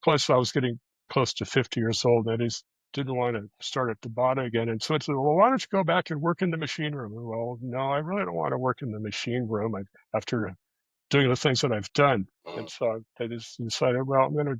Plus, I was getting close to 50 years old, and I just didn't want to start at the bottom again. And so I said, well, why don't you go back and work in the machine room? And, well, no, I really don't want to work in the machine room after doing the things that I've done. And so I just decided, well, I'm going to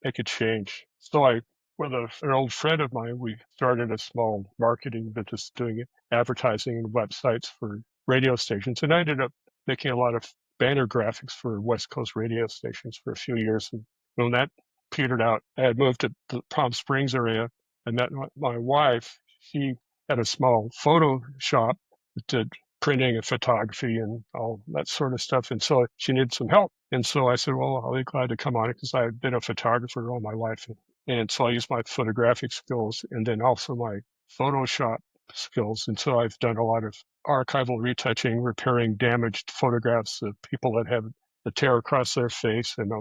make a change. So with an old friend of mine, we started a small marketing business doing advertising and websites for radio stations. And I ended up making a lot of banner graphics for West Coast radio stations for a few years. And when that petered out, I had moved to the Palm Springs area. I met my wife. She had a small photo shop that did printing and photography and all that sort of stuff. And so she needed some help. And so I said, well, I'll be glad to come on it because I've been a photographer all my life. And so I use my photographic skills and then also my Photoshop skills. And so I've done a lot of archival retouching, repairing damaged photographs of people that have the tear across their face, and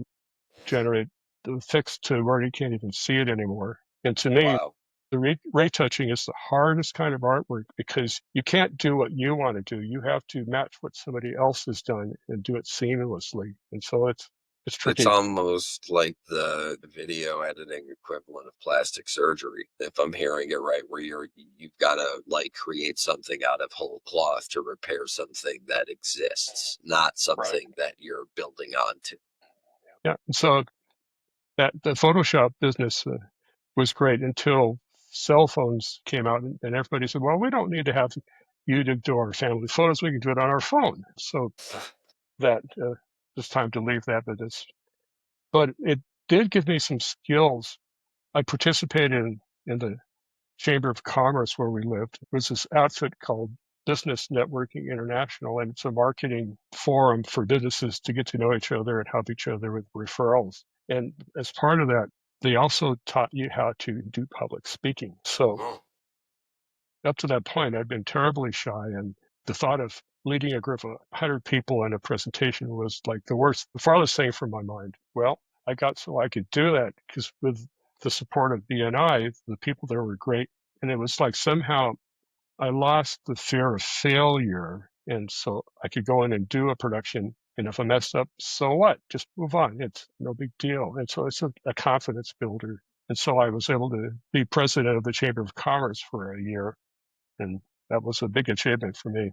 generate the fix to where you can't even see it anymore. And to me, Wow. the retouching is the hardest kind of artwork because you can't do what you want to do. You have to match what somebody else has done and do it seamlessly. And so it's It's tricky. almost like the video editing equivalent of plastic surgery, if I'm hearing it right, where you've got to like create something out of whole cloth to repair something that exists, not Right. something that you're building onto. Yeah. So that the Photoshop business was great until cell phones came out and everybody said, well, we don't need to have you to do our family photos. We can do it on our phone. So that it's time to leave that business. But it did give me some skills. I participated in the Chamber of Commerce where we lived. It was this outfit called Business Networking International, and it's a marketing forum for businesses to get to know each other and help each other with referrals. And as part of that, they also taught you how to do public speaking. So up to that point, I'd been terribly shy, and the thought of leading a group of 100 people in a presentation was like the farthest thing from my mind. Well, I got so I could do that because with the support of BNI, the people there were great. And it was like somehow I lost the fear of failure. And so I could go in and do a production. And if I messed up, so what? Just move on. It's no big deal. And so it's a confidence builder. And so I was able to be president of the Chamber of Commerce for a year, and that was a big achievement for me.